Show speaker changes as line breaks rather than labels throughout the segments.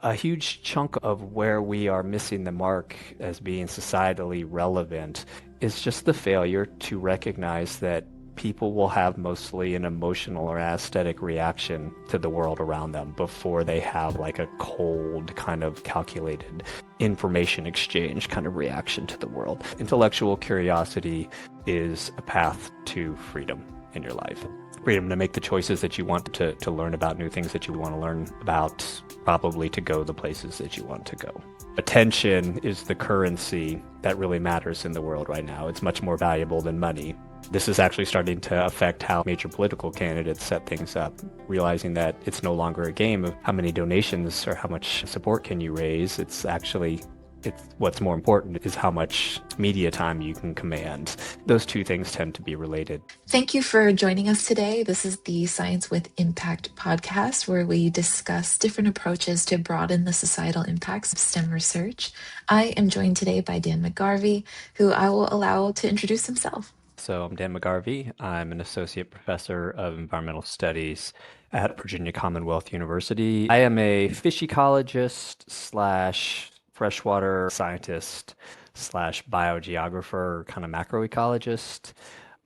A huge chunk of where we are missing the mark as being societally relevant is just the failure to recognize that people will have mostly an emotional or aesthetic reaction to the world around them before they have like a cold, kind of calculated information exchange kind of reaction to the world. Intellectual curiosity is a path to freedom in your life. Freedom to make the choices that you want to learn about new things that you want to learn about, probably to go the places that you want to go. Attention is the currency that really matters in the world right now. It's much more valuable than money. This is actually starting to affect how major political candidates set things up, realizing that it's no longer a game of how many donations or how much support can you raise. It's what's more important is how much media time you can command. Those two things tend to be related.
Thank you for joining us today. This is the Science with Impact podcast, where we discuss different approaches to broaden the societal impacts of STEM research. I am joined today by Dan McGarvey, who I will allow to introduce himself.
So I'm Dan McGarvey. I'm an associate professor of environmental studies at Virginia Commonwealth University. I am a fish ecologist slash freshwater scientist slash biogeographer, kind of macroecologist.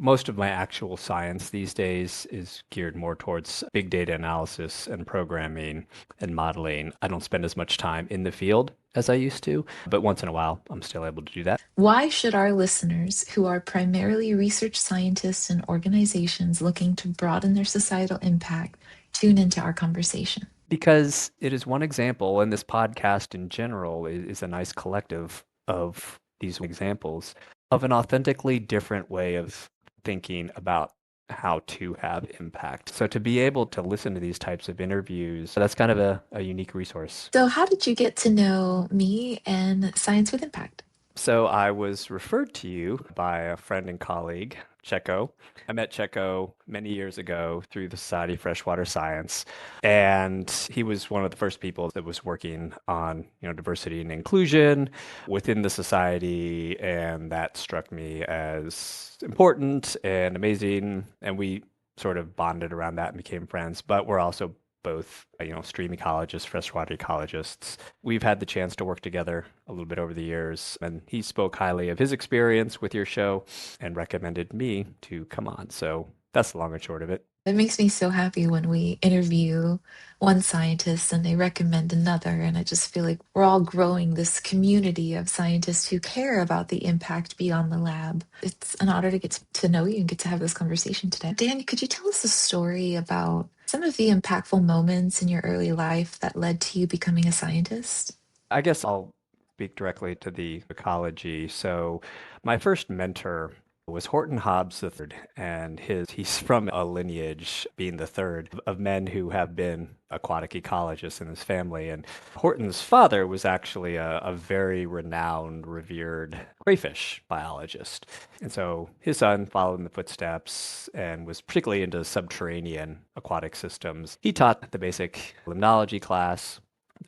Most of my actual science these days is geared more towards big data analysis and programming and modeling. I don't spend as much time in the field as I used to, but once in a while, I'm still able to do that.
Why should our listeners, who are primarily research scientists and organizations looking to broaden their societal impact, tune into our conversation?
Because it is one example, and this podcast in general is a nice collective of these examples of an authentically different way of thinking about how to have impact. So to be able to listen to these types of interviews, that's kind of a unique resource.
So, how did you get to know me and Science with Impact?
So I was referred to you by a friend and colleague, Checo. I met Checo many years ago through the Society of Freshwater Science, and he was one of the first people that was working on, diversity and inclusion within the society, and that struck me as important and amazing, and we sort of bonded around that and became friends, but we're also both, stream ecologists, freshwater ecologists. We've had the chance to work together a little bit over the years, and he spoke highly of his experience with your show and recommended me to come on. So that's the long and short of it.
It makes me so happy when we interview one scientist and they recommend another. And I just feel like we're all growing this community of scientists who care about the impact beyond the lab. It's an honor to get to know you and get to have this conversation today. Dan, could you tell us a story about some of the impactful moments in your early life that led to you becoming a scientist?
I guess I'll speak directly to the ecology. So my first mentor was Horton Hobbes III, and he's from a lineage, being the third, of men who have been aquatic ecologists in his family. And Horton's father was actually a very renowned, revered crayfish biologist. And so his son followed in the footsteps and was particularly into subterranean aquatic systems. He taught the basic limnology class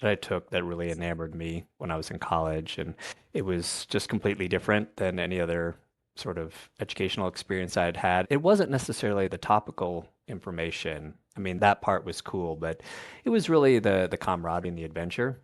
that I took that really enamored me when I was in college. And it was just completely different than any other sort of educational experience I had had. It wasn't necessarily the topical information. I mean, that part was cool, but it was really the camaraderie and the adventure.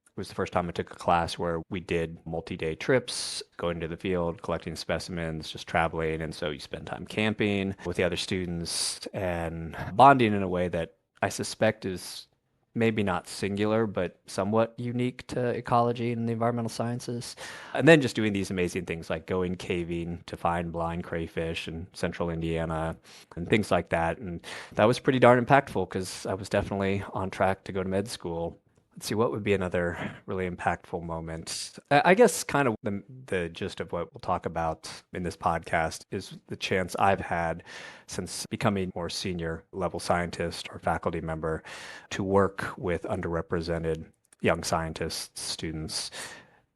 It was the first time I took a class where we did multi-day trips, going to the field, collecting specimens, just traveling. And so you spend time camping with the other students and bonding in a way that I suspect is maybe not singular, but somewhat unique to ecology and the environmental sciences. And then just doing these amazing things like going caving to find blind crayfish in central Indiana and things like that. And that was pretty darn impactful because I was definitely on track to go to med school. Let's see, what would be another really impactful moment? I guess kind of the gist of what we'll talk about in this podcast is the chance I've had since becoming more senior level scientist or faculty member to work with underrepresented young scientists, students.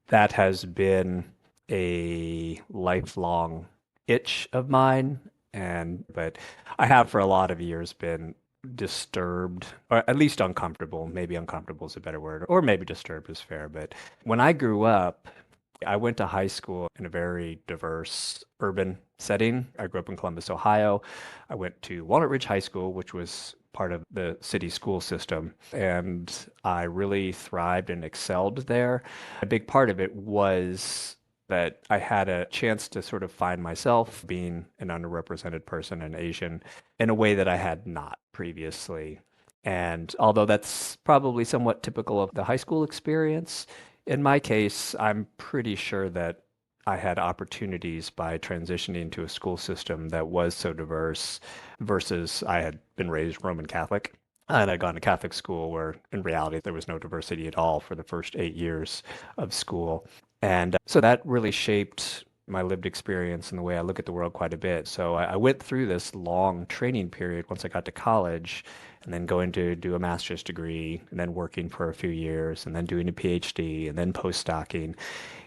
That has been a lifelong itch of mine. But I have for a lot of years been disturbed, or at least uncomfortable. Maybe uncomfortable is a better word, or maybe disturbed is fair. But when I grew up, I went to high school in a very diverse urban setting. I grew up in Columbus, Ohio. I went to Walnut Ridge High School, which was part of the city school system, and I really thrived and excelled there. A big part of it was that I had a chance to sort of find myself being an underrepresented person and Asian in a way that I had not previously. And although that's probably somewhat typical of the high school experience, in my case, I'm pretty sure that I had opportunities by transitioning to a school system that was so diverse versus I had been raised Roman Catholic. And I'd gone to Catholic school where in reality there was no diversity at all for the first 8 years of school. And so that really shaped my lived experience and the way I look at the world quite a bit. So I went through this long training period once I got to college, and then going to do a master's degree, and then working for a few years, and then doing a PhD, and then postdocing.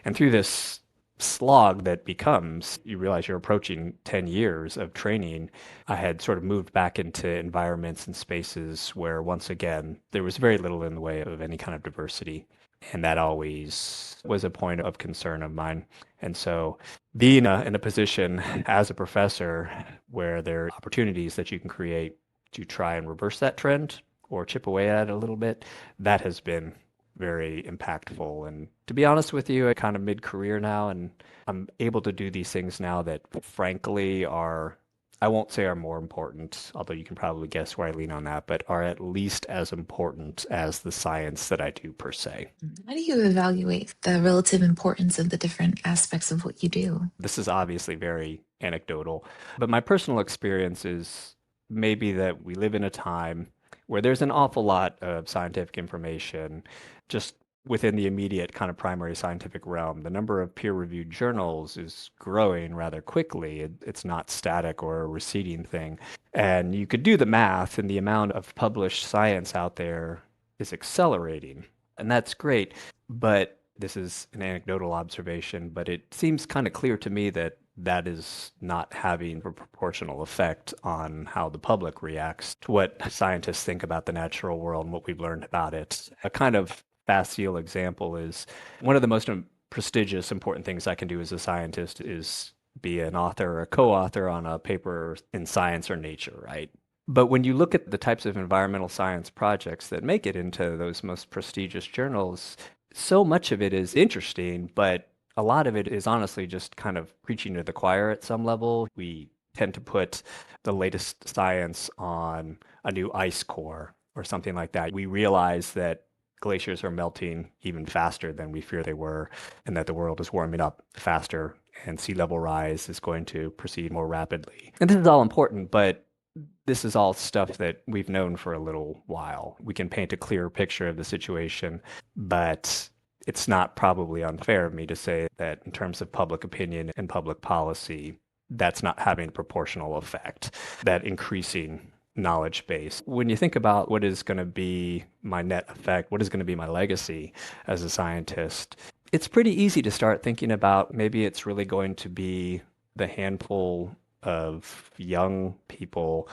And through this slog that becomes, you realize you're approaching 10 years of training, I had sort of moved back into environments and spaces where, once again, there was very little in the way of any kind of diversity. And that always was a point of concern of mine. And so, being in a position as a professor where there are opportunities that you can create to try and reverse that trend or chip away at it a little bit, that has been very impactful. And to be honest with you, I'm kind of mid-career now, and I'm able to do these things now that frankly are, I won't say are more important, although you can probably guess where I lean on that, but are at least as important as the science that I do per se.
How do you evaluate the relative importance of the different aspects of what you do?
This is obviously very anecdotal, but my personal experience is maybe that we live in a time where there's an awful lot of scientific information just within the immediate kind of primary scientific realm. The number of peer-reviewed journals is growing rather quickly. It's not static or a receding thing. And you could do the math, and the amount of published science out there is accelerating. And that's great. But this is an anecdotal observation, but it seems kind of clear to me that that is not having a proportional effect on how the public reacts to what scientists think about the natural world and what we've learned about it. A kind of facile example is one of the most prestigious, important things I can do as a scientist is be an author or a co-author on a paper in Science or Nature, right? But when you look at the types of environmental science projects that make it into those most prestigious journals, so much of it is interesting, but a lot of it is honestly just kind of preaching to the choir at some level. We tend to put the latest science on a new ice core or something like that. We realize that glaciers are melting even faster than we fear they were, and that the world is warming up faster, and sea level rise is going to proceed more rapidly. And this is all important, but this is all stuff that we've known for a little while. We can paint a clearer picture of the situation, but it's not probably unfair of me to say that in terms of public opinion and public policy, that's not having a proportional effect, that increasing knowledge base. When you think about what is going to be my net effect, what is going to be my legacy as a scientist, it's pretty easy to start thinking about maybe it's really going to be the handful of young people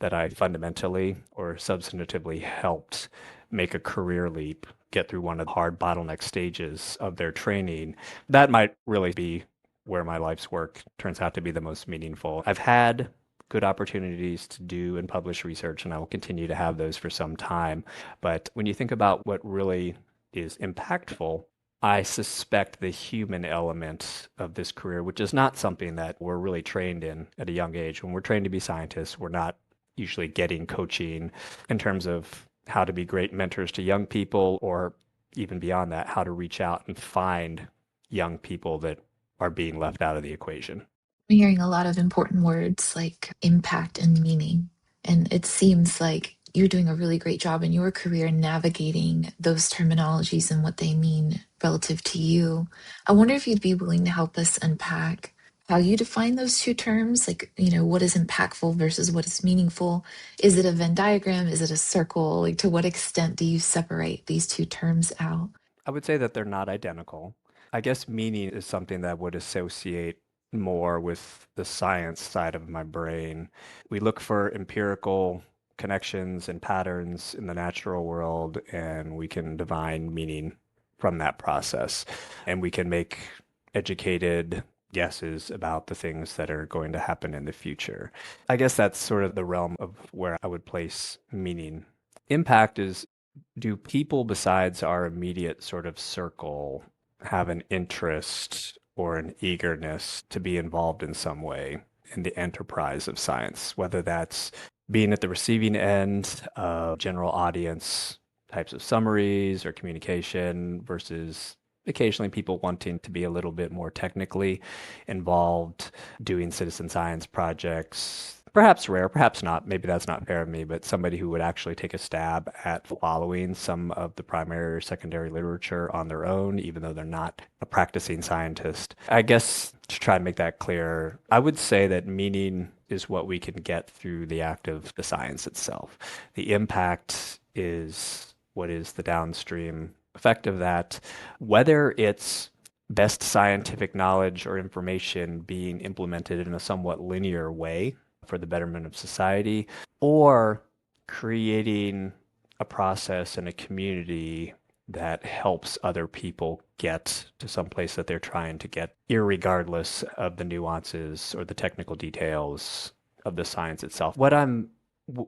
that I fundamentally or substantively helped make a career leap, get through one of the hard bottleneck stages of their training. That might really be where my life's work turns out to be the most meaningful. I've had good opportunities to do and publish research, and I will continue to have those for some time. But when you think about what really is impactful, I suspect the human element of this career, which is not something that we're really trained in at a young age. When we're trained to be scientists, we're not usually getting coaching in terms of how to be great mentors to young people, or even beyond that, how to reach out and find young people that are being left out of the equation.
I'm hearing a lot of important words like impact and meaning. And it seems like you're doing a really great job in your career navigating those terminologies and what they mean relative to you. I wonder if you'd be willing to help us unpack how you define those two terms, like, what is impactful versus what is meaningful? Is it a Venn diagram? Is it a circle? Like, to what extent do you separate these two terms out?
I would say that they're not identical. I guess meaning is something that would associate more with the science side of my brain. We look for empirical connections and patterns in the natural world, and we can divine meaning from that process. And we can make educated guesses about the things that are going to happen in the future. I guess that's sort of the realm of where I would place meaning. Impact is, do people besides our immediate sort of circle have an interest or an eagerness to be involved in some way in the enterprise of science, whether that's being at the receiving end of general audience types of summaries or communication versus occasionally people wanting to be a little bit more technically involved, doing citizen science projects. Perhaps rare, perhaps not. Maybe that's not fair of me, but somebody who would actually take a stab at following some of the primary or secondary literature on their own, even though they're not a practicing scientist. I guess to try and make that clear, I would say that meaning is what we can get through the act of the science itself. The impact is what is the downstream effect of that, whether it's best scientific knowledge or information being implemented in a somewhat linear way for the betterment of society, or creating a process and a community that helps other people get to some place that they're trying to get, irregardless of the nuances or the technical details of the science itself. What I'm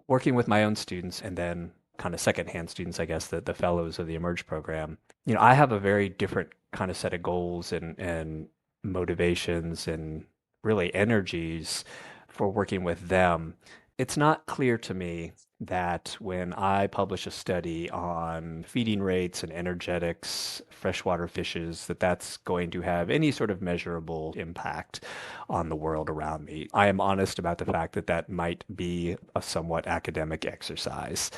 working with my own students and then kind of secondhand students, I guess, the fellows of the Emerge program, I have a very different kind of set of goals and motivations and really energies for working with them. It's not clear to me that when I publish a study on feeding rates and energetics, freshwater fishes, that that's going to have any sort of measurable impact on the world around me. I am honest about the fact that that might be a somewhat academic exercise,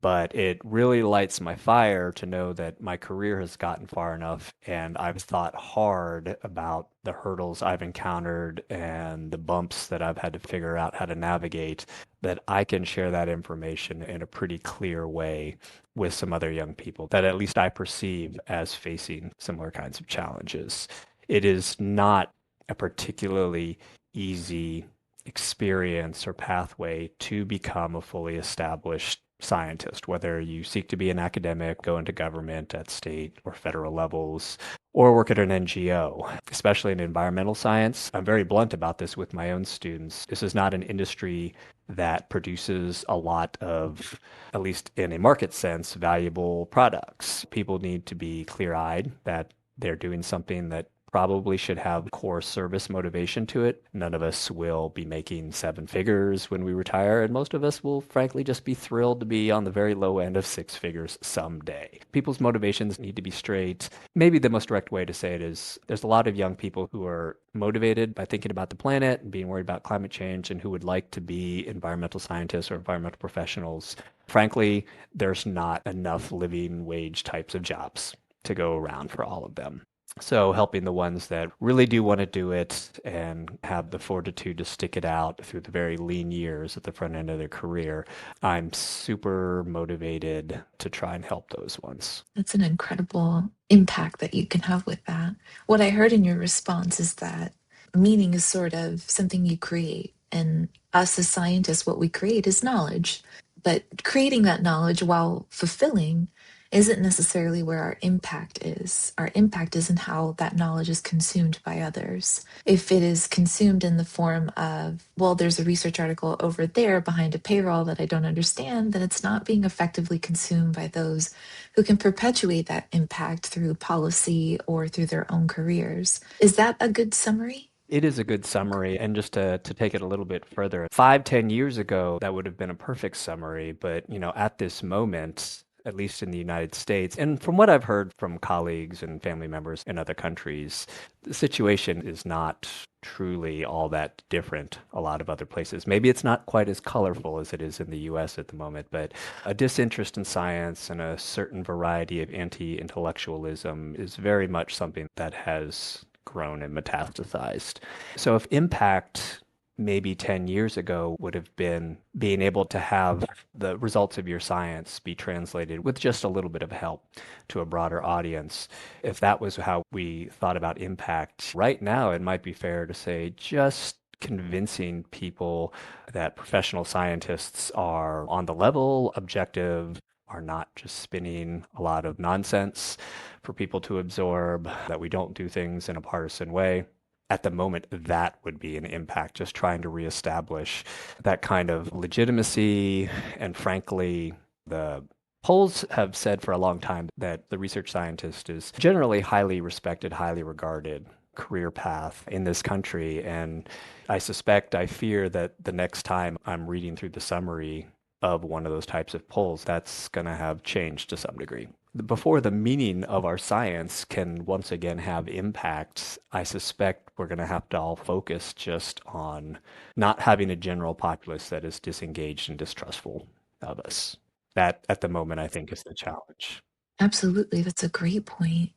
but it really lights my fire to know that my career has gotten far enough and I've thought hard about the hurdles I've encountered and the bumps that I've had to figure out how to navigate, that I can share that information in a pretty clear way with some other young people that at least I perceive as facing similar kinds of challenges. It is not a particularly easy experience or pathway to become a fully established scientist, whether you seek to be an academic, go into government at state or federal levels, or work at an NGO, especially in environmental science. I'm very blunt about this with my own students. This is not an industry that produces a lot of, at least in a market sense, valuable products. People need to be clear-eyed that they're doing something that probably should have core service motivation to it. None of us will be making seven figures when we retire, and most of us will frankly just be thrilled to be on the very low end of six figures someday. People's motivations need to be straight. Maybe the most direct way to say it is there's a lot of young people who are motivated by thinking about the planet and being worried about climate change and who would like to be environmental scientists or environmental professionals. Frankly, there's not enough living wage types of jobs to go around for all of them. So helping the ones that really do want to do it and have the fortitude to stick it out through the very lean years at the front end of their career, I'm super motivated to try and help those ones.
That's an incredible impact that you can have with that. What I heard in your response is that meaning is sort of something you create. And us as scientists, what we create is knowledge. But creating that knowledge while fulfilling isn't necessarily where our impact is. Our impact is in how that knowledge is consumed by others. If it is consumed in the form of, well, there's a research article over there behind a paywall that I don't understand, then it's not being effectively consumed by those who can perpetuate that impact through policy or through their own careers. Is that a good summary?
It is a good summary. And just to take it a little bit further, 5, 10 years ago, that would have been a perfect summary. But, at this moment, at least in the United States, and from what I've heard from colleagues and family members in other countries, the situation is not truly all that different a lot of other places. Maybe it's not quite as colorful as it is in the US at the moment, but a disinterest in science and a certain variety of anti-intellectualism is very much something that has grown and metastasized. So if impact maybe 10 years ago would have been being able to have the results of your science be translated with just a little bit of help to a broader audience, if that was how we thought about impact right now, it might be fair to say just convincing people that professional scientists are on the level, objective, are not just spinning a lot of nonsense for people to absorb, that we don't do things in a partisan way. at the moment, that would be an impact, just trying to reestablish that kind of legitimacy. And frankly, the polls have said for a long time that the research scientist is generally highly respected, highly regarded career path in this country. And I fear that the next time I'm reading through the summary of one of those types of polls, that's going to have changed to some degree. Before the meaning of our science can once again have impact, I suspect we're going to have to all focus just on not having a general populace that is disengaged and distrustful of us. That, at the moment, I think is the challenge.
Absolutely, that's a great point.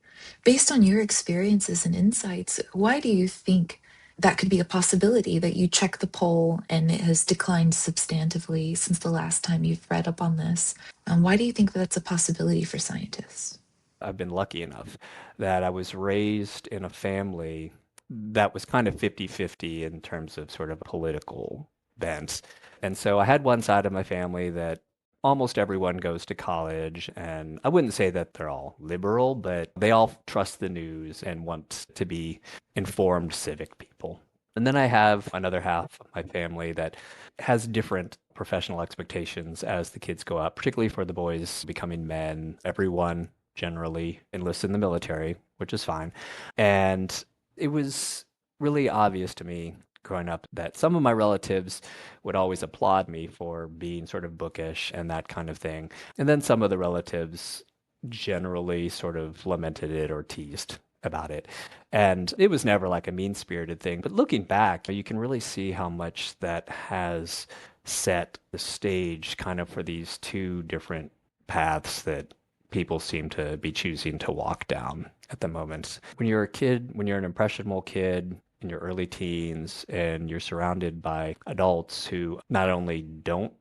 Based on your experiences and insights, why do you think that could be a possibility that you check the poll and it has declined substantively since the last time you've read up on this? Why do you think that's a possibility for scientists?
I've been lucky enough that I was raised in a family that was kind of 50-50 in terms of sort of political bents. And so I had one side of my family that almost everyone goes to college, and I wouldn't say that they're all liberal, but they all trust the news and want to be informed civic people. And then I have another half of my family that has different professional expectations as the kids go up, particularly for the boys becoming men. Everyone generally enlist in the military, which is fine. And it was really obvious to me growing up that some of my relatives would always applaud me for being sort of bookish and that kind of thing. And then some of the relatives generally sort of lamented it or teased about it. And it was never like a mean-spirited thing. But looking back, you can really see how much that has set the stage kind of for these two different paths that people seem to be choosing to walk down at the moment. When you're a kid, when you're an impressionable kid in your early teens, and you're surrounded by adults who not only don't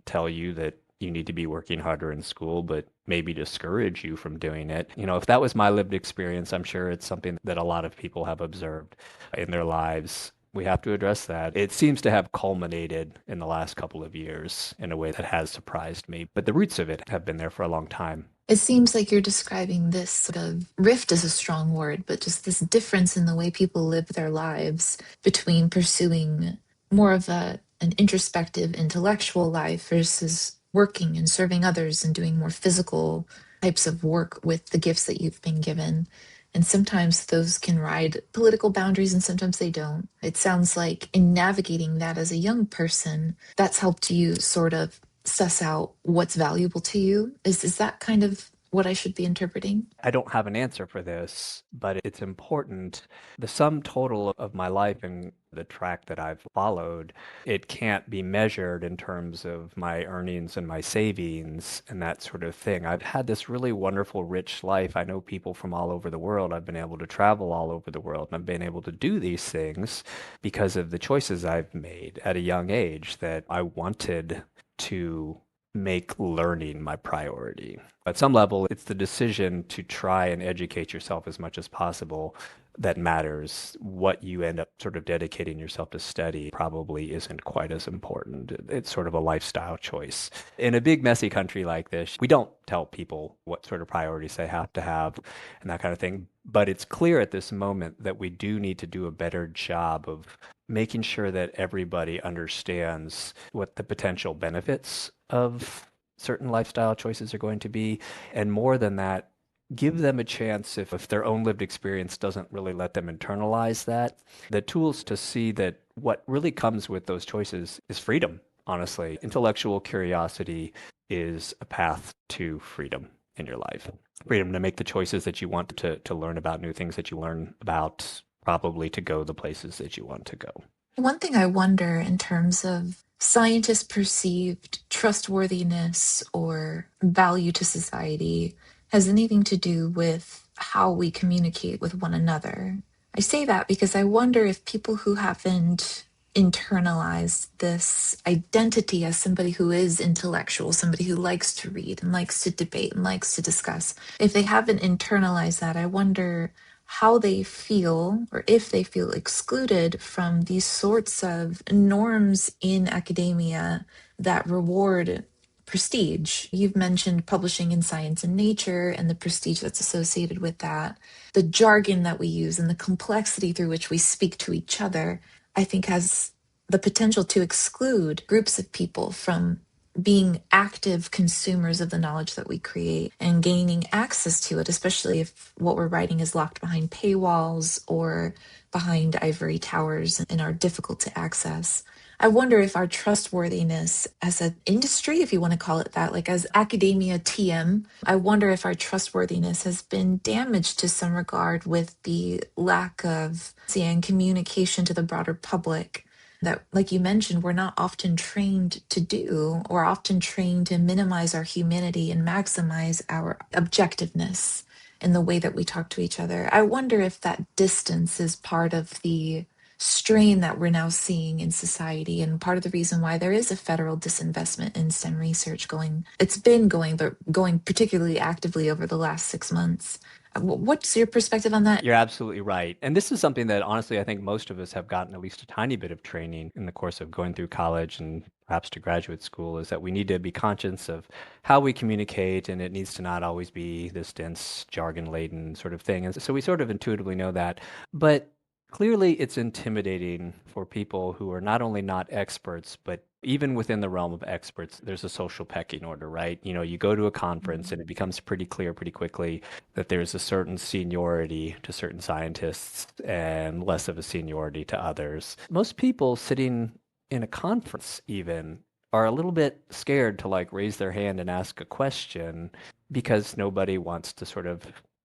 tell you that you need to be working harder in school, but maybe discourage you from doing it. If that was my lived experience, I'm sure it's something that a lot of people have observed in their lives. We have to address that. It seems to have culminated in the last couple of years in a way that has surprised me, but the roots of it have been there for a long time.
It seems like you're describing this sort of rift is a strong word, but just this difference in the way people live their lives between pursuing more of an introspective intellectual life versus working and serving others and doing more physical types of work with the gifts that you've been given. And sometimes those can ride political boundaries and sometimes they don't. It sounds like in navigating that as a young person, that's helped you sort of suss out what's valuable to you. Is that kind of what I should be interpreting?
I don't have an answer for this, but it's important. The sum total of my life and the track that I've followed, it can't be measured in terms of my earnings and my savings and that sort of thing. I've had this really wonderful, rich life. I know people from all over the world. I've been able to travel all over the world, and I've been able to do these things because of the choices I've made at a young age that I wanted to make learning my priority. At some level, it's the decision to try and educate yourself as much as possible that matters. What you end up sort of dedicating yourself to study probably isn't quite as important. It's sort of a lifestyle choice. In a big, messy country like this, we don't tell people what sort of priorities they have to have and that kind of thing. But it's clear at this moment that we do need to do a better job of making sure that everybody understands what the potential benefits of certain lifestyle choices are going to be. And more than that, give them a chance if their own lived experience doesn't really let them internalize that, the tools to see that what really comes with those choices is freedom, honestly. Intellectual curiosity is a path to freedom in your life. Freedom to make the choices that you want to learn about new things that you learn about, probably to go the places that you want to go.
One thing I wonder in terms of scientists' perceived trustworthiness or value to society has anything to do with how we communicate with one another. I say that because I wonder if people who haven't internalized this identity as somebody who is intellectual, somebody who likes to read and likes to debate and likes to discuss, if they haven't internalized that, I wonder how they feel or if they feel excluded from these sorts of norms in academia that reward prestige. You've mentioned publishing in Science and Nature and the prestige that's associated with that. The jargon that we use and the complexity through which we speak to each other, I think, has the potential to exclude groups of people from being active consumers of the knowledge that we create and gaining access to it, especially if what we're writing is locked behind paywalls or behind ivory towers and are difficult to access. I wonder if our trustworthiness as an industry, if you want to call it that, like as academia TM, I wonder if our trustworthiness has been damaged to some regard with the lack of and communication to the broader public that, like you mentioned, we're not often trained to do. We're often trained to minimize our humanity and maximize our objectiveness in the way that we talk to each other. I wonder if that distance is part of the strain that we're now seeing in society and part of the reason why there is a federal disinvestment in STEM research going. It's been going, but going particularly actively over the last 6 months. What's your perspective on that?
You're absolutely right. And this is something that honestly, I think most of us have gotten at least a tiny bit of training in the course of going through college and perhaps to graduate school, is that we need to be conscious of how we communicate, and it needs to not always be this dense, jargon-laden sort of thing. And so we sort of intuitively know that. But clearly, it's intimidating for people who are not only not experts, but even within the realm of experts, there's a social pecking order, right? You know, you go to a conference and it becomes pretty clear pretty quickly that there's a certain seniority to certain scientists and less of a seniority to others. Most people sitting in a conference even are a little bit scared to like raise their hand and ask a question because nobody wants to sort of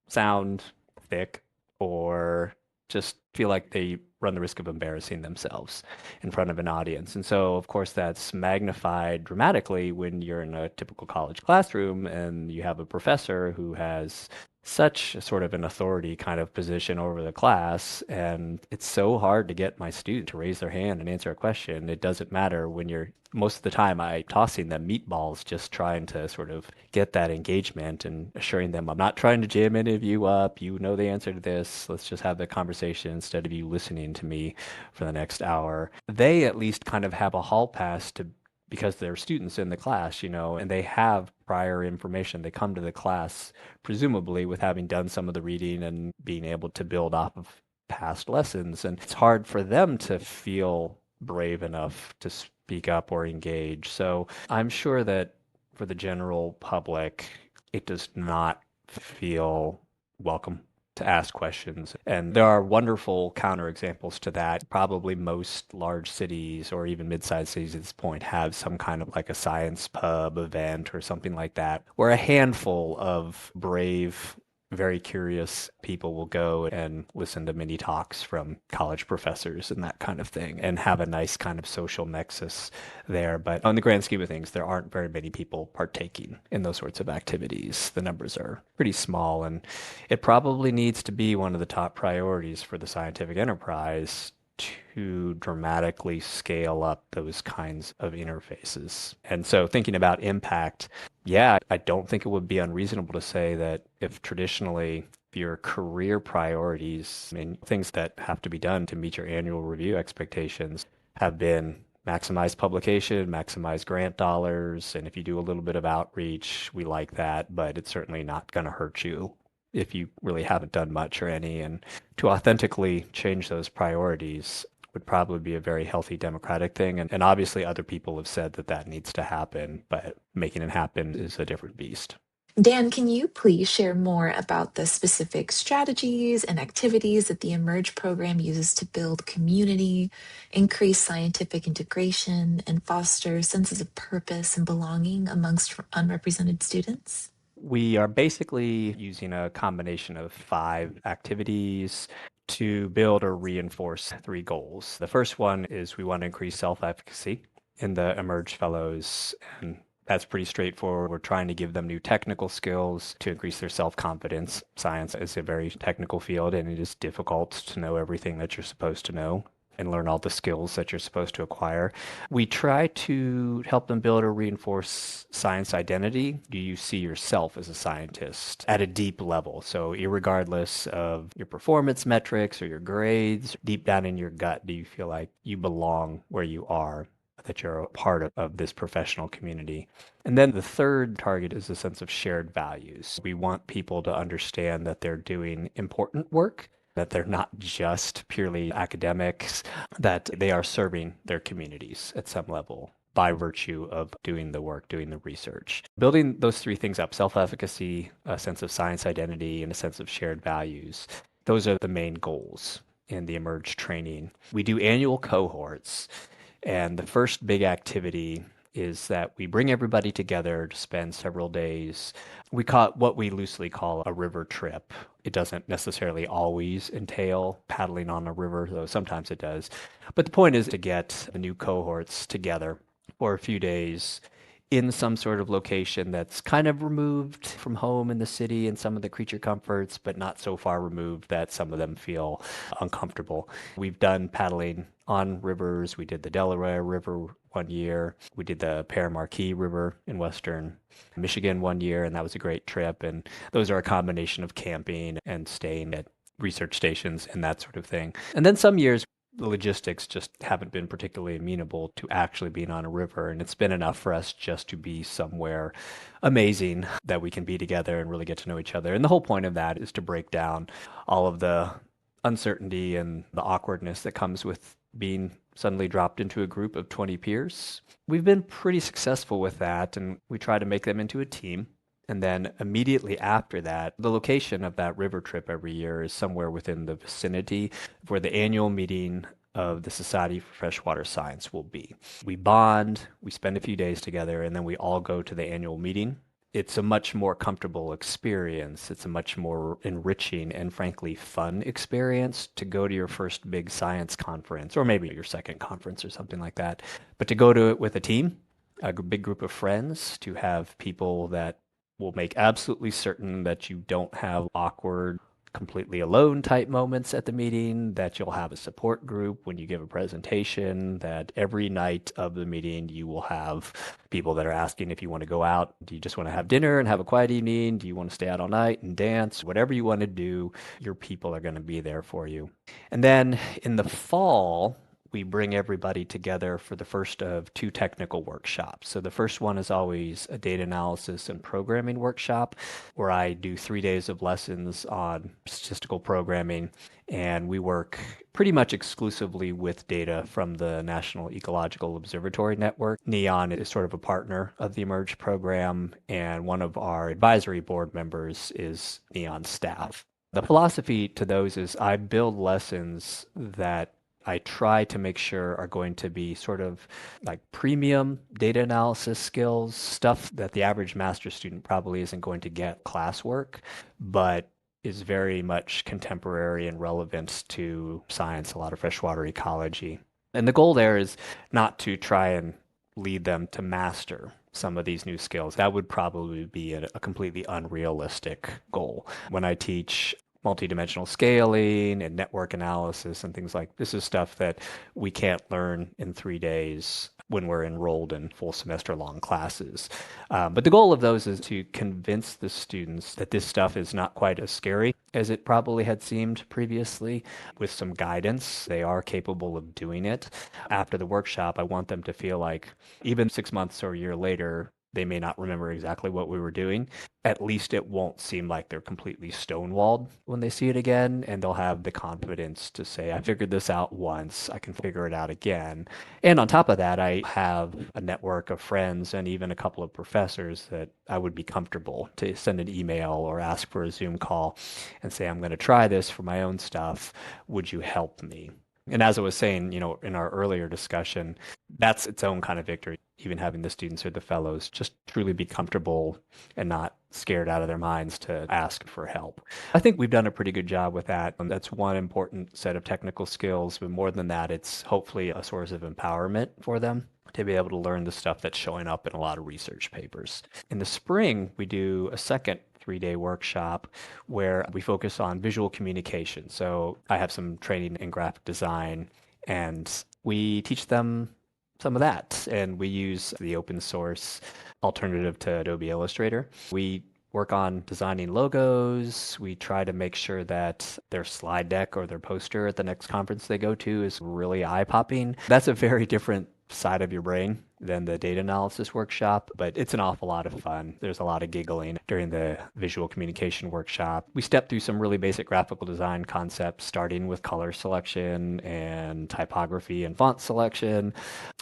sound thick or just feel like they run the risk of embarrassing themselves in front of an audience. And so, of course, that's magnified dramatically when you're in a typical college classroom and you have a professor who has such a sort of an authority kind of position over the class. And it's so hard to get my student to raise their hand and answer a question. It doesn't matter when you're, most of the time, I tossing them meatballs, just trying to sort of get that engagement and assuring them, I'm not trying to jam any of you up. You know the answer to this. Let's just have the conversation instead of you listening to me for the next hour. They at least kind of have a hall pass to because they're students in the class, you know, and they have prior information. They come to the class presumably with having done some of the reading and being able to build off of past lessons. And it's hard for them to feel brave enough to speak up or engage. So I'm sure that for the general public, it does not feel welcome to ask questions. And there are wonderful counterexamples to that. Probably most large cities or even mid-sized cities at this point have some kind of like a science pub event or something like that, where a handful of brave, very curious people will go and listen to mini talks from college professors and that kind of thing and have a nice kind of social nexus there. But on the grand scheme of things, there aren't very many people partaking in those sorts of activities. The numbers are pretty small, and it probably needs to be one of the top priorities for the scientific enterprise to dramatically scale up those kinds of interfaces. And so thinking about impact, yeah, I don't think it would be unreasonable to say that if traditionally your career priorities, I mean, things that have to be done to meet your annual review expectations have been maximize publication, maximize grant dollars, and if you do a little bit of outreach, we like that, but it's certainly not going to hurt you if you really haven't done much or any. And to authentically change those priorities would probably be a very healthy democratic thing. And obviously, other people have said that that needs to happen, but making it happen is a different beast.
Dan, can you please share more about the specific strategies and activities that the Emerge program uses to build community, increase scientific integration, and foster senses of purpose and belonging amongst unrepresented students?
We are basically using a combination of 5 activities to build or reinforce 3 goals. The first one is we want to increase self-efficacy in the Emerge Fellows, and that's pretty straightforward. We're trying to give them new technical skills to increase their self-confidence. Science is a very technical field, and it is difficult to know everything that you're supposed to know and learn all the skills that you're supposed to acquire. We try to help them build or reinforce science identity. Do you see yourself as a scientist at a deep level? So, irregardless of your performance metrics or your grades, deep down in your gut, do you feel like you belong where you are? that you're a part of this professional community. And then the third target is a sense of shared values. We want people to understand that they're doing important work, that they're not just purely academics, that they are serving their communities at some level by virtue of doing the work, doing the research. Building those three things up, self-efficacy, a sense of science identity, and a sense of shared values, those are the main goals in the Emerge training. We do annual cohorts, and the first big activity is that we bring everybody together to spend several days. We call it what we loosely call a river trip. It doesn't necessarily always entail paddling on a river, though sometimes it does. But the point is to get the new cohorts together for a few days in some sort of location that's kind of removed from home in the city and some of the creature comforts, but not so far removed that some of them feel uncomfortable. We've done paddling on rivers. We did the Delaware River one year. We did the Paramarquee River in Western Michigan one year, and that was a great trip. And those are a combination of camping and staying at research stations and that sort of thing. And then some years, the logistics just haven't been particularly amenable to actually being on a river. And it's been enough for us just to be somewhere amazing that we can be together and really get to know each other. And the whole point of that is to break down all of the uncertainty and the awkwardness that comes with being suddenly dropped into a group of 20 peers. We've been pretty successful with that, and we try to make them into a team. And then immediately after that, the location of that river trip every year is somewhere within the vicinity where the annual meeting of the Society for Freshwater Science will be. We bond, we spend a few days together, and then we all go to the annual meeting. It's a much more comfortable experience. It's a much more enriching and frankly fun experience to go to your first big science conference, or maybe your second conference or something like that. But to go to it with a team, a big group of friends, to have people that will make absolutely certain that you don't have awkward, completely alone type moments at the meeting, that you'll have a support group when you give a presentation, that every night of the meeting you will have people that are asking if you want to go out. Do you just want to have dinner and have a quiet evening? Do you want to stay out all night and dance? Whatever you want to do, your people are going to be there for you. And then in the fall, we bring everybody together for the first of two technical workshops. So the first one is always a data analysis and programming workshop where I do 3 days of lessons on statistical programming. And we work pretty much exclusively with data from the National Ecological Observatory Network. NEON is sort of a partner of the Emerge program, and one of our advisory board members is NEON staff. The philosophy to those is I build lessons that I try to make sure are going to be sort of like premium data analysis skills, stuff that the average master's student probably isn't going to get classwork, but is very much contemporary and relevant to science, a lot of freshwater ecology. And the goal there is not to try and lead them to master some of these new skills. That would probably be a completely unrealistic goal. When I teach multidimensional scaling and network analysis and things like this is stuff that we can't learn in 3 days when we're enrolled in full semester long classes. But the goal of those is to convince the students that this stuff is not quite as scary as it probably had seemed previously. With some guidance, they are capable of doing it. After the workshop, I want them to feel like even 6 months or a year later, they may not remember exactly what we were doing. At least it won't seem like they're completely stonewalled when they see it again, and they'll have the confidence to say, I figured this out once, I can figure it out again. And on top of that, I have a network of friends and even a couple of professors that I would be comfortable to send an email or ask for a Zoom call and say, I'm going to try this for my own stuff. Would you help me? And as I was saying, in our earlier discussion, that's its own kind of victory. Even having the students or the fellows just truly be comfortable and not scared out of their minds to ask for help. I think we've done a pretty good job with that. And that's one important set of technical skills. But more than that, it's hopefully a source of empowerment for them to be able to learn the stuff that's showing up in a lot of research papers. In the spring, we do a second 3-day workshop where we focus on visual communication. So I have some training in graphic design, and we teach them some of that. And we use the open source alternative to Adobe Illustrator. We work on designing logos. We try to make sure that their slide deck or their poster at the next conference they go to is really eye-popping. That's a very different side of your brain than the data analysis workshop, but it's an awful lot of fun. There's a lot of giggling during the visual communication workshop. We stepped through some really basic graphical design concepts, starting with color selection and typography and font selection,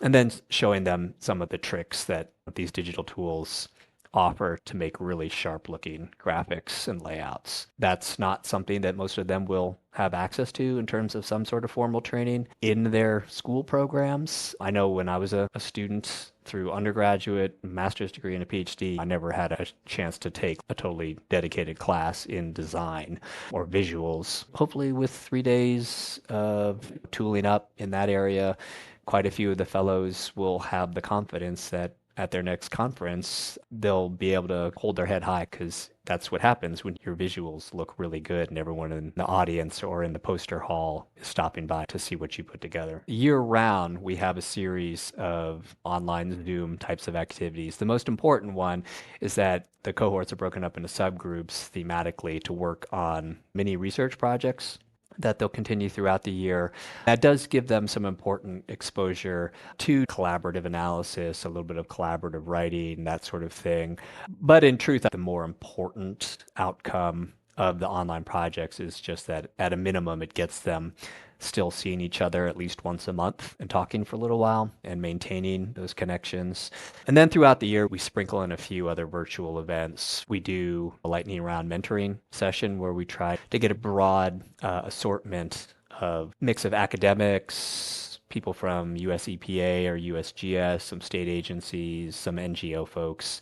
and then showing them some of the tricks that these digital tools offer to make really sharp looking graphics and layouts. That's not something that most of them will have access to in terms of some sort of formal training in their school programs. I know when I was a student through undergraduate, master's degree, and a PhD, I never had a chance to take a totally dedicated class in design or visuals. Hopefully, with 3 days of tooling up in that area, quite a few of the fellows will have the confidence that at their next conference, they'll be able to hold their head high because that's what happens when your visuals look really good and everyone in the audience or in the poster hall is stopping by to see what you put together. Year round, we have a series of online Zoom types of activities. The most important one is that the cohorts are broken up into subgroups thematically to work on mini research projects that they'll continue throughout the year. That does give them some important exposure to collaborative analysis, a little bit of collaborative writing, that sort of thing. But in truth, the more important outcome of the online projects is just that at a minimum, it gets them still seeing each other at least once a month and talking for a little while and maintaining those connections. And then throughout the year, we sprinkle in a few other virtual events. We do a lightning round mentoring session where we try to get a broad assortment of mix of academics, people from US EPA or USGS, some state agencies, some NGO folks,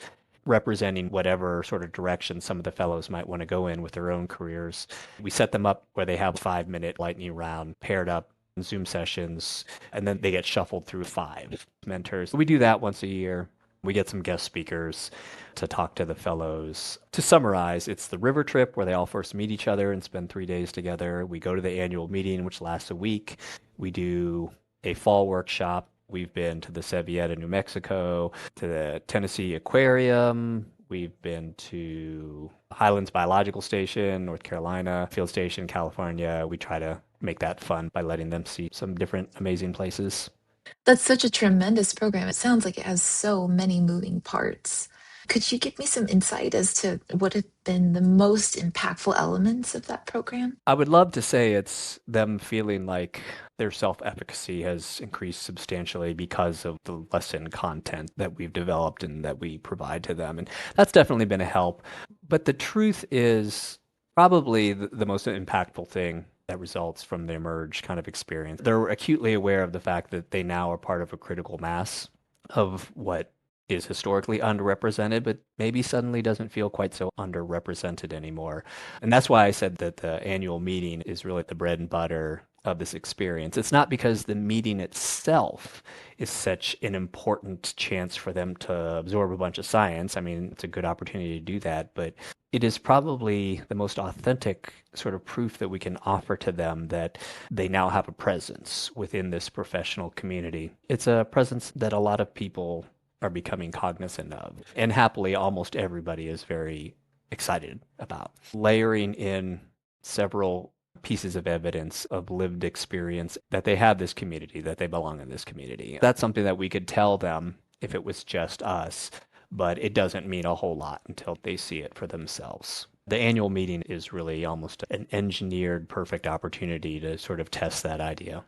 representing whatever sort of direction some of the fellows might want to go in with their own careers. We set them up where they have a 5 minute lightning round paired up in Zoom sessions, and then they get shuffled through 5 mentors. We do that once a year. We get some guest speakers to talk to the fellows. To summarize, it's the river trip where they all first meet each other and spend 3 days together. We go to the annual meeting, which lasts a week. We do a fall workshop. We've been to the Sevieta, New Mexico, to the Tennessee Aquarium. We've been to Highlands Biological Station, North Carolina, Field Station, California. We try to make that fun by letting them see some different amazing places.
That's such a tremendous program. It sounds like it has so many moving parts. Could you give me some insight as to what have been the most impactful elements of that program?
I would love to say it's them feeling like their self-efficacy has increased substantially because of the lesson content that we've developed and that we provide to them. And that's definitely been a help. But the truth is probably the most impactful thing that results from the Emerge kind of experience. They're acutely aware of the fact that they now are part of a critical mass of what is historically underrepresented, but maybe suddenly doesn't feel quite so underrepresented anymore. And that's why I said that the annual meeting is really the bread and butter of this experience. It's not because the meeting itself is such an important chance for them to absorb a bunch of science. I mean, it's a good opportunity to do that, but it is probably the most authentic sort of proof that we can offer to them that they now have a presence within this professional community. It's a presence that a lot of people are becoming cognizant of. And happily, almost everybody is very excited about layering in several pieces of evidence of lived experience that they have this community, that they belong in this community. That's something that we could tell them if it was just us, but it doesn't mean a whole lot until they see it for themselves. The annual meeting is really almost an engineered perfect opportunity to sort of test that idea.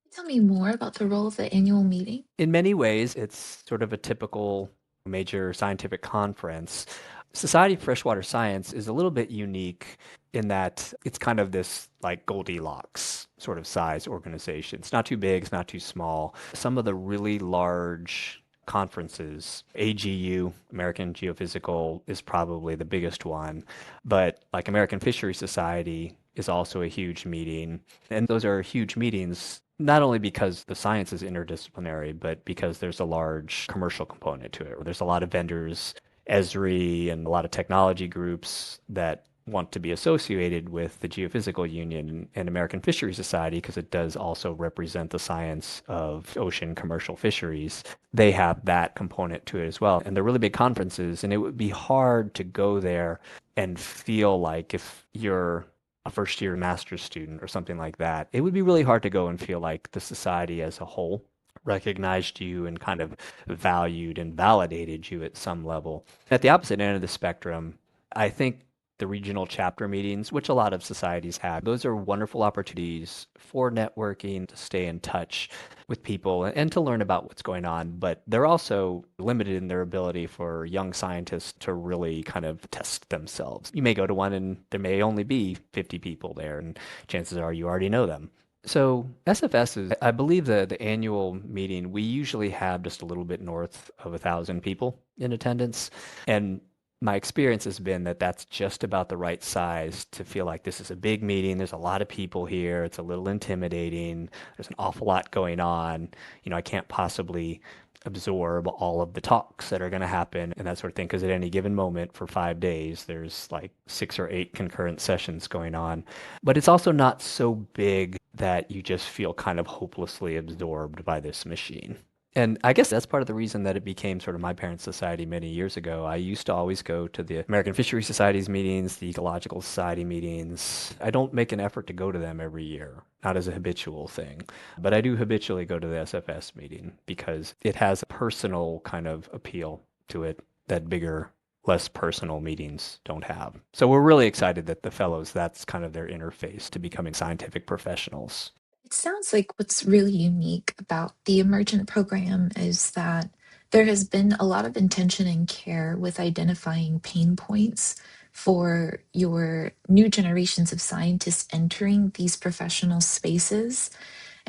Tell me more about the role of the annual meeting.
In many ways, it's sort of a typical major scientific conference. Society of Freshwater Science is a little bit unique in that it's kind of this like Goldilocks sort of size organization. It's not too big, it's not too small. Some of the really large conferences, AGU, American Geophysical, is probably the biggest one, but like American Fisheries Society is also a huge meeting. And those are huge meetings not only because the science is interdisciplinary, but because there's a large commercial component to it. There's a lot of vendors, Esri, and a lot of technology groups that want to be associated with the Geophysical Union and American Fisheries Society because it does also represent the science of ocean commercial fisheries. They have that component to it as well. And they're really big conferences, and it would be hard to go there and feel like if you're a first year master's student or something like that, it would be really hard to go and feel like the society as a whole recognized you and kind of valued and validated you at some level. At the opposite end of the spectrum, I think the regional chapter meetings, which a lot of societies have, those are wonderful opportunities for networking, to stay in touch with people and to learn about what's going on. But they're also limited in their ability for young scientists to really kind of test themselves. You may go to one and there may only be 50 people there, and chances are you already know them. So SFS is, I believe, the annual meeting. We usually have just a little bit north of 1,000 people in attendance, and my experience has been that that's just about the right size to feel like this is a big meeting. There's a lot of people here. It's a little intimidating. There's an awful lot going on. I can't possibly absorb all of the talks that are going to happen and that sort of thing. Because at any given moment for 5 days, there's like 6 or 8 concurrent sessions going on. But it's also not so big that you just feel kind of hopelessly absorbed by this machine. And I guess that's part of the reason that it became sort of my parents' society many years ago. I used to always go to the American Fishery Society's meetings, the Ecological Society meetings. I don't make an effort to go to them every year, not as a habitual thing, but I do habitually go to the SFS meeting because it has a personal kind of appeal to it that bigger, less personal meetings don't have. So we're really excited that the fellows, that's kind of their interface to becoming scientific professionals.
It sounds like what's really unique about the Emergent program is that there has been a lot of intention and care with identifying pain points for your new generations of scientists entering these professional spaces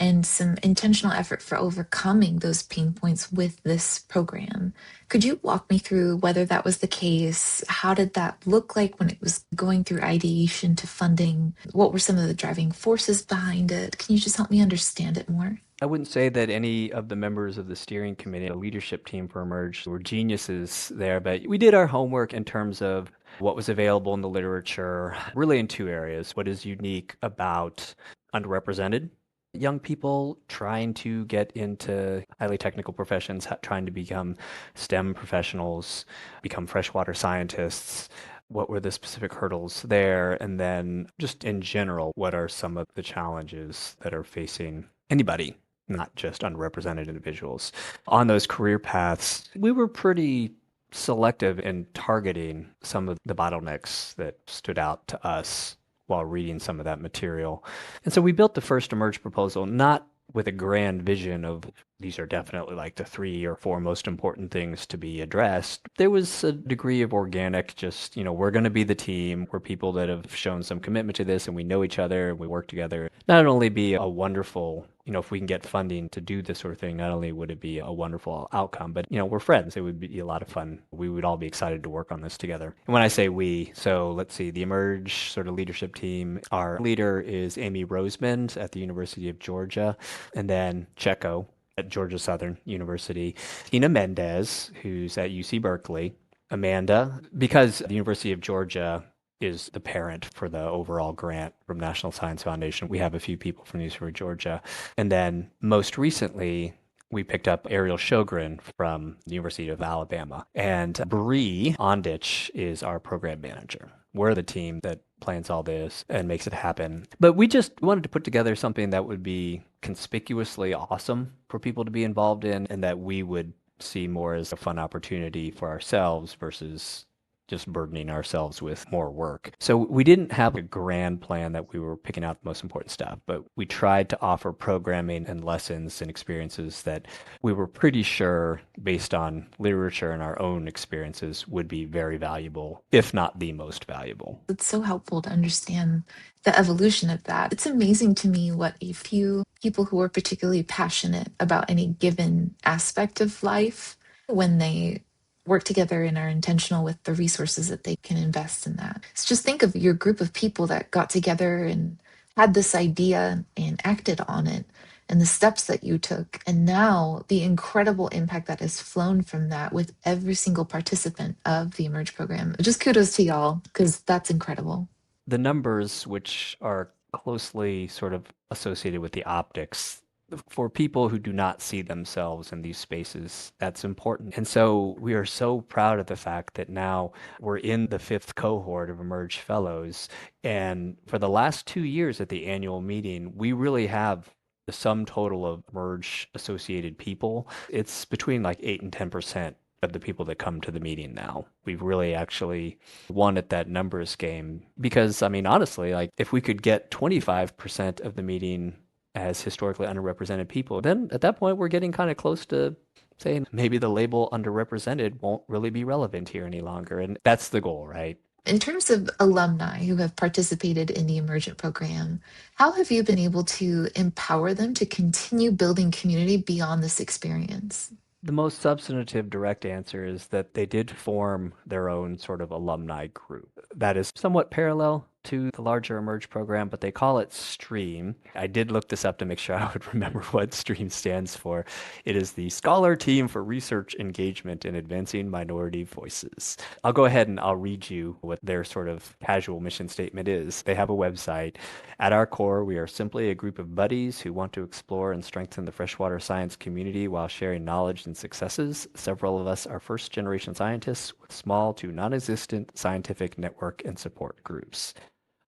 and some intentional effort for overcoming those pain points with this program. Could you walk me through whether that was the case? How did that look like when it was going through ideation to funding? What were some of the driving forces behind it? Can you just help me understand it more?
I wouldn't say that any of the members of the steering committee, the leadership team for Emerge, were geniuses there, but we did our homework in terms of what was available in the literature, really in 2 areas. What is unique about underrepresented young people trying to get into highly technical professions, trying to become STEM professionals, become freshwater scientists? What were the specific hurdles there? And then just in general, what are some of the challenges that are facing anybody, not just underrepresented individuals? On those career paths, we were pretty selective in targeting some of the bottlenecks that stood out to us while reading some of that material. And so we built the first Emerge proposal not with a grand vision of these are definitely like the 3 or 4 most important things to be addressed. There was a degree of organic, just, we're going to be the team. We're people that have shown some commitment to this and we know each other and we work together. Not only be a wonderful, if we can get funding to do this sort of thing, not only would it be a wonderful outcome, but, we're friends. It would be a lot of fun. We would all be excited to work on this together. And when I say we, so let's see, the Emerge sort of leadership team, our leader is Amy Rosemond at the University of Georgia, and then Checo at Georgia Southern University, Tina Mendez, who's at UC Berkeley, Amanda, because the University of Georgia is the parent for the overall grant from National Science Foundation. We have a few people from the University of Georgia. And then most recently, we picked up Ariel Sjogren from the University of Alabama. And Bree Ondich is our program manager. We're the team that plans all this and makes it happen. But we just wanted to put together something that would be conspicuously awesome for people to be involved in and that we would see more as a fun opportunity for ourselves versus just burdening ourselves with more work. So we didn't have a grand plan that we were picking out the most important stuff, but we tried to offer programming and lessons and experiences that we were pretty sure, based on literature and our own experiences, would be very valuable, if not the most valuable.
It's so helpful to understand the evolution of that. It's amazing to me what a few people who are particularly passionate about any given aspect of life, when they work together and are intentional with the resources that they can invest in that. So just think of your group of people that got together and had this idea and acted on it and the steps that you took, and now the incredible impact that has flown from that with every single participant of the Emerge program. Just kudos to y'all, because that's incredible.
The numbers, which are closely sort of associated with the optics, for people who do not see themselves in these spaces, that's important. And so we are so proud of the fact that now we're in the 5th cohort of Emerge Fellows. And for the last 2 years at the annual meeting, we really have the sum total of merge associated people, it's between like 8 and 10% of the people that come to the meeting now. We've really actually won at that numbers game because, I mean, honestly, like if we could get 25% of the meeting as historically underrepresented people, then at that point we're getting kind of close to saying maybe the label underrepresented won't really be relevant here any longer. And that's the goal, right?
In terms of alumni who have participated in the Emergent program, how have you been able to empower them to continue building community beyond this experience?
The most substantive direct answer is that they did form their own sort of alumni group. That is somewhat parallel to the larger Emerge program, but they call it STREAM. I did look this up to make sure I would remember what STREAM stands for. It is the Scholar Team for Research Engagement in Advancing Minority Voices. I'll go ahead and I'll read you what their sort of casual mission statement is. They have a website. At our core, we are simply a group of buddies who want to explore and strengthen the freshwater science community while sharing knowledge and successes. Several of us are first generation scientists with small to non existent scientific network and support groups.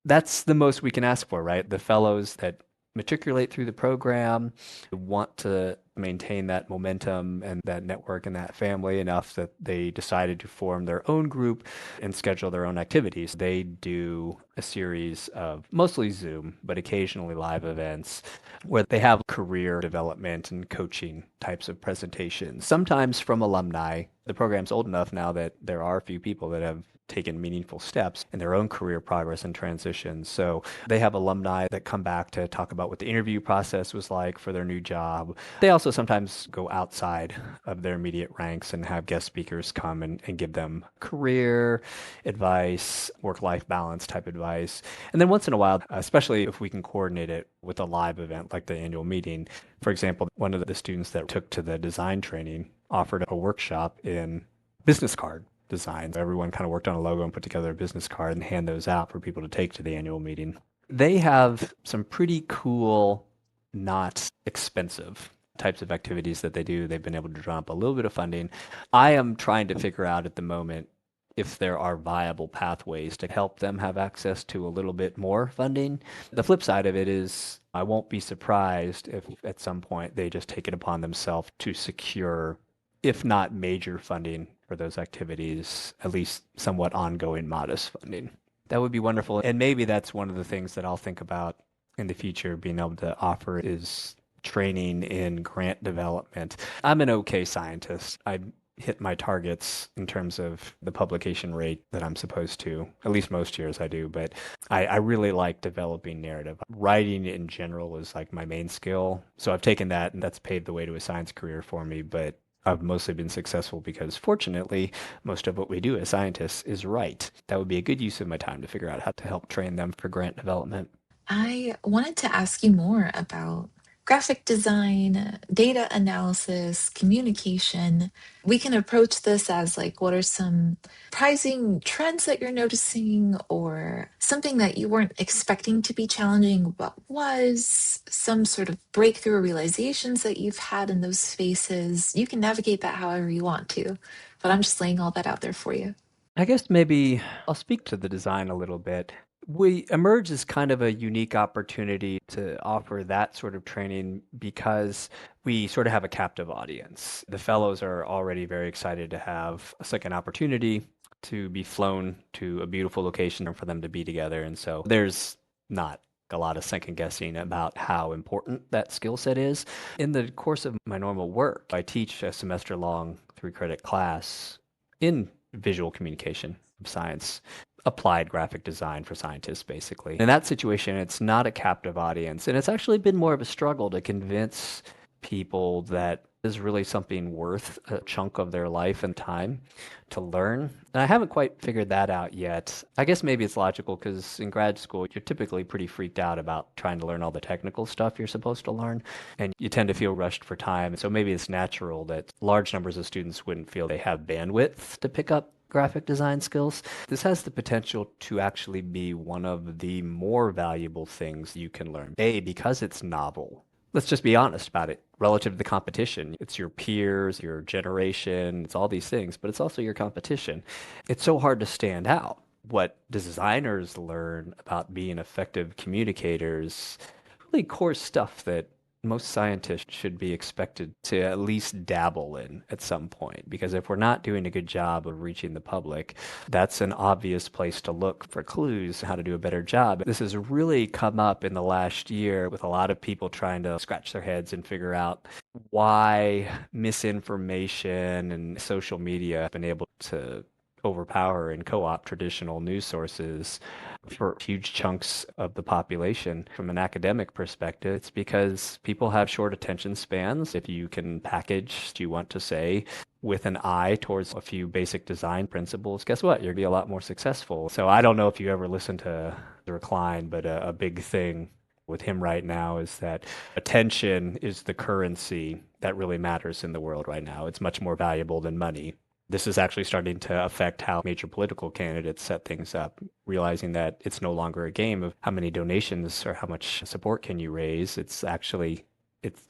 That's the most we can ask for, right? The fellows that matriculate through the program want to maintain that momentum and that network and that family enough that they decided to form their own group and schedule their own activities. They do a series of mostly Zoom, but occasionally live events where they have career development and coaching types of presentations, sometimes from alumni. The program's old enough now that there are a few people that have taken meaningful steps in their own career progress and transitions. So they have alumni that come back to talk about what the interview process was like for their new job. They also sometimes go outside of their immediate ranks and have guest speakers come and give them career advice, work-life balance type advice. And then once in a while, especially if we can coordinate it with a live event like the annual meeting, for example, one of the students that took to the design training offered a workshop in business card designs. Everyone kind of worked on a logo and put together a business card and hand those out for people to take to the annual meeting. They have some pretty cool, not expensive types of activities that they do. They've been able to drum up a little bit of funding. I am trying to figure out at the moment if there are viable pathways to help them have access to a little bit more funding. The flip side of it is I won't be surprised if at some point they just take it upon themselves to secure, if not major funding for those activities, at least somewhat ongoing modest funding. That would be wonderful. And maybe that's one of the things that I'll think about in the future being able to offer is training in grant development. I'm an okay scientist. I hit my targets in terms of the publication rate that I'm supposed to. At least most years I do, but I really like developing narrative. Writing in general is like my main skill. So I've taken that and that's paved the way to a science career for me. But I've mostly been successful because fortunately, most of what we do as scientists is right. That would be a good use of my time to figure out how to help train them for grant development.
I wanted to ask you more about graphic design, data analysis, communication. We can approach this as like, what are some surprising trends that you're noticing, or something that you weren't expecting to be challenging, but was some sort of breakthrough realizations that you've had in those spaces. You can navigate that however you want to, but I'm just laying all that out there for you.
I guess maybe I'll speak to the design a little bit. We Emerge is kind of a unique opportunity to offer that sort of training because we sort of have a captive audience. The fellows are already very excited to have a second opportunity to be flown to a beautiful location and for them to be together. And so there's not a lot of second guessing about how important that skill set is. In the course of my normal work, I teach a semester long 3 credit class in visual communication of science, applied graphic design for scientists, basically. In that situation, it's not a captive audience. And it's actually been more of a struggle to convince people that is really something worth a chunk of their life and time to learn. And I haven't quite figured that out yet. I guess maybe it's logical because in grad school, you're typically pretty freaked out about trying to learn all the technical stuff you're supposed to learn, and you tend to feel rushed for time. So maybe it's natural that large numbers of students wouldn't feel they have bandwidth to pick up graphic design skills. This has the potential to actually be one of the more valuable things you can learn. A, because it's novel. Let's just be honest about it. Relative to the competition, it's your peers, your generation, it's all these things, but it's also your competition. It's so hard to stand out. What designers learn about being effective communicators, really core stuff that most scientists should be expected to at least dabble in at some point. Because if we're not doing a good job of reaching the public, that's an obvious place to look for clues how to do a better job. This has really come up in the last year with a lot of people trying to scratch their heads and figure out why misinformation and social media have been able to overpower and co-opt traditional news sources for huge chunks of the population. From an academic perspective, it's because people have short attention spans. If you can package what you want to say with an eye towards a few basic design principles, guess what? You're going to be a lot more successful. So I don't know if you ever listened to The Recline, but a big thing with him right now is that attention is the currency that really matters in the world right now. It's much more valuable than money. This is actually starting to affect how major political candidates set things up, realizing that it's no longer a game of how many donations or how much support can you raise. It's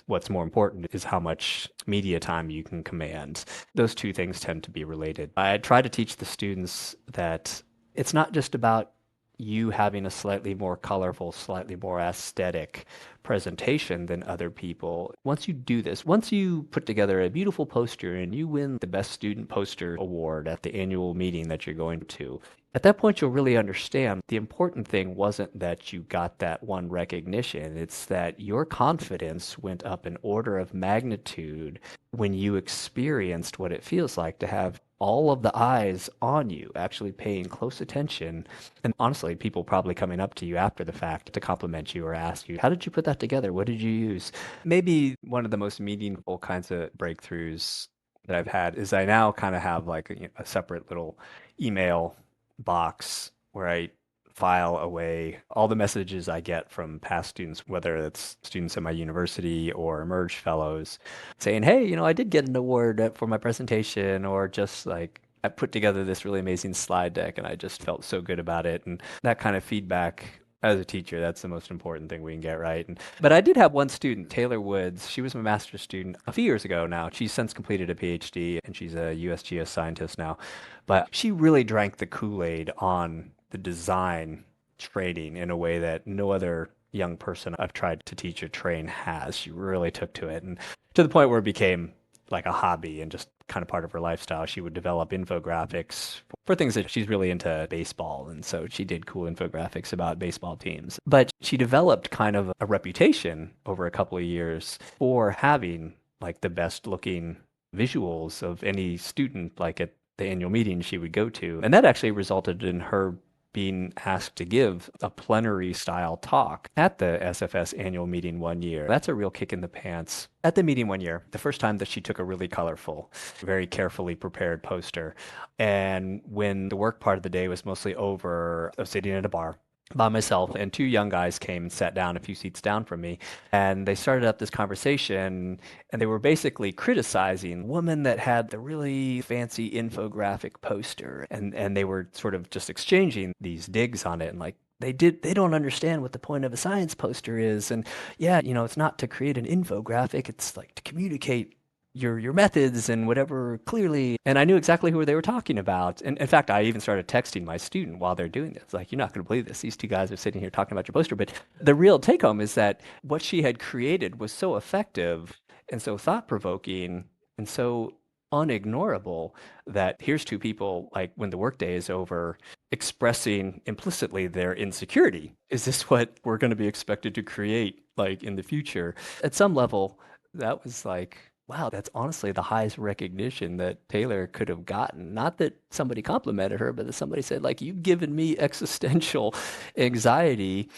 what's more important is how much media time you can command. Those two things tend to be related. I try to teach the students that it's not just about you having a slightly more colorful, slightly more aesthetic presentation than other people. Once you do this, once you put together a beautiful poster and you win the best student poster award at the annual meeting that you're going to, at that point you'll really understand the important thing wasn't that you got that one recognition. It's that your confidence went up an order of magnitude when you experienced what it feels like to have all of the eyes on you, actually paying close attention. And honestly, people probably coming up to you after the fact to compliment you or ask you, how did you put that together? What did you use? Maybe one of the most meaningful kinds of breakthroughs that I've had is I now kind of have like a separate little email box where I file away all the messages I get from past students, whether it's students at my university or Emerge fellows, saying, hey, I did get an award for my presentation, or just like, I put together this really amazing slide deck and I just felt so good about it. And that kind of feedback as a teacher, that's the most important thing we can get right. But I did have one student, Taylor Woods. She was my master's student a few years ago now. She's since completed a PhD and she's a USGS scientist now. But she really drank the Kool-Aid on the design training in a way that no other young person I've tried to teach or train has. She really took to it, and to the point where it became like a hobby and just kind of part of her lifestyle. She would develop infographics for things that she's really into baseball. And so she did cool infographics about baseball teams. But she developed kind of a reputation over a couple of years for having like the best looking visuals of any student, like at the annual meeting she would go to. And that actually resulted in her being asked to give a plenary style talk at the SFS annual meeting one year. That's a real kick in the pants. At the meeting one year, the first time that she took a really colorful, very carefully prepared poster. And when the work part of the day was mostly over, I was sitting at a bar by myself, and two young guys came and sat down a few seats down from me, and they started up this conversation, and they were basically criticizing the woman that had the really fancy infographic poster, and they were sort of just exchanging these digs on it, and like they don't understand what the point of a science poster is, and yeah, it's not to create an infographic, it's like to communicate your methods and whatever clearly. And I knew exactly who they were talking about. And in fact, I even started texting my student while they're doing this. Like, you're not going to believe this. These two guys are sitting here talking about your poster. But the real take home is that what she had created was so effective and so thought provoking and so unignorable that here's two people, like when the workday is over, expressing implicitly their insecurity. Is this what we're going to be expected to create like in the future? At some level, that was like, wow, that's honestly the highest recognition that Taylor could have gotten. Not that somebody complimented her, but that somebody said, like, you've given me existential anxiety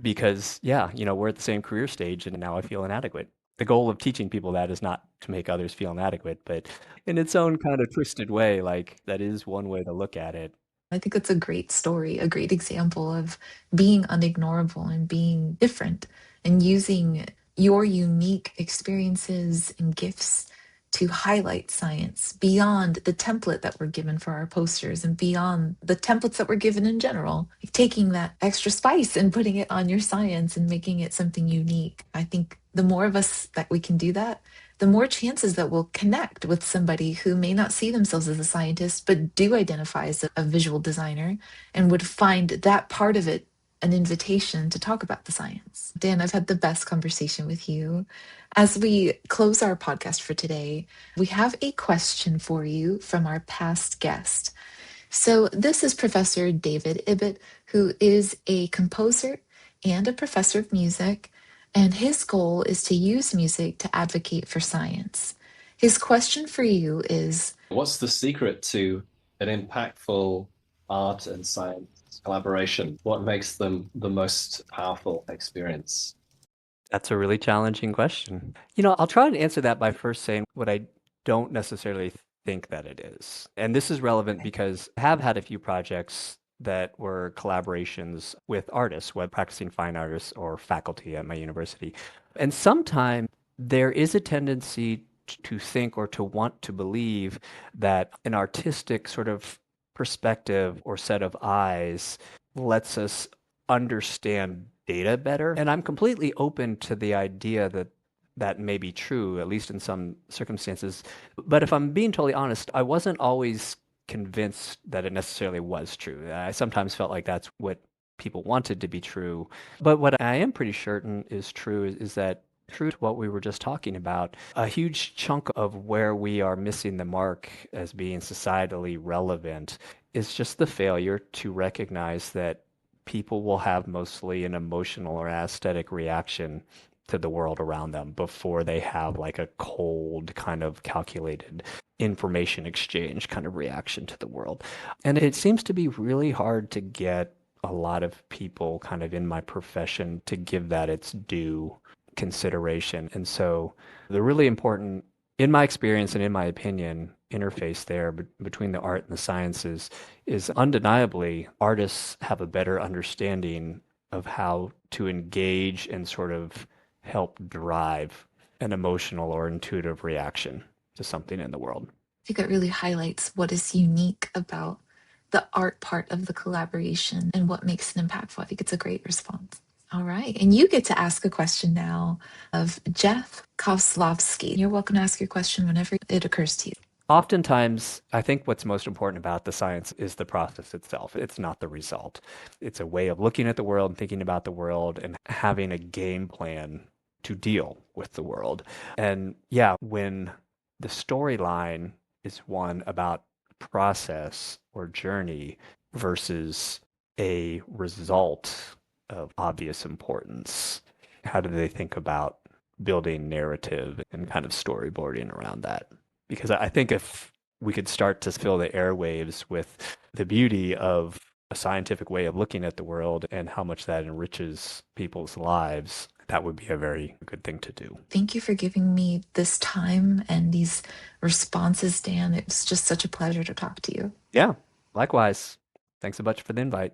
because, yeah, we're at the same career stage and now I feel inadequate. The goal of teaching people that is not to make others feel inadequate, but in its own kind of twisted way, like, that is one way to look at it.
I think it's a great story, a great example of being unignorable and being different and using your unique experiences and gifts to highlight science beyond the template that we're given for our posters and beyond the templates that we're given in general. Like taking that extra spice and putting it on your science and making it something unique. I think the more of us that we can do that, the more chances that we'll connect with somebody who may not see themselves as a scientist, but do identify as a visual designer and would find that part of it an invitation to talk about the science. Dan, I've had the best conversation with you. As we close our podcast for today, we have a question for you from our past guest. So, this is Professor David Ibbett, who is a composer and a professor of music, and his goal is to use music to advocate for science. His question for you is,
what's the secret to an impactful art and science collaboration? What makes them the most powerful experience?
That's a really challenging question. I'll try and answer that by first saying what I don't necessarily think that it is. And this is relevant because I have had a few projects that were collaborations with artists, whether practicing fine artists or faculty at my university. And sometimes there is a tendency to think or to want to believe that an artistic sort of perspective or set of eyes lets us understand data better. And I'm completely open to the idea that that may be true, at least in some circumstances. But if I'm being totally honest, I wasn't always convinced that it necessarily was true. I sometimes felt like that's what people wanted to be true. But what I am pretty certain is true is that true to what we were just talking about, a huge chunk of where we are missing the mark as being societally relevant is just the failure to recognize that people will have mostly an emotional or aesthetic reaction to the world around them before they have like a cold kind of calculated information exchange kind of reaction to the world. And it seems to be really hard to get a lot of people kind of in my profession to give that its due consideration. And so the really important, in my experience and in my opinion, interface there between the art and the sciences is undeniably artists have a better understanding of how to engage and sort of help drive an emotional or intuitive reaction to something in the world.
I think it really highlights what is unique about the art part of the collaboration and what makes it impactful. I think it's a great response. All right. And you get to ask a question now of Jeff Kovski. You're welcome to ask your question whenever it occurs to you.
Oftentimes, I think what's most important about the science is the process itself. It's not the result. It's a way of looking at the world and thinking about the world and having a game plan to deal with the world. And yeah, when the storyline is one about process or journey versus a result of obvious importance, how do they think about building narrative and kind of storyboarding around that? Because I think if we could start to fill the airwaves with the beauty of a scientific way of looking at the world and how much that enriches people's lives, that would be a very good thing to do.
Thank you for giving me this time and these responses, Dan. It was just such a pleasure to talk to you.
Yeah, likewise. Thanks so much for the invite.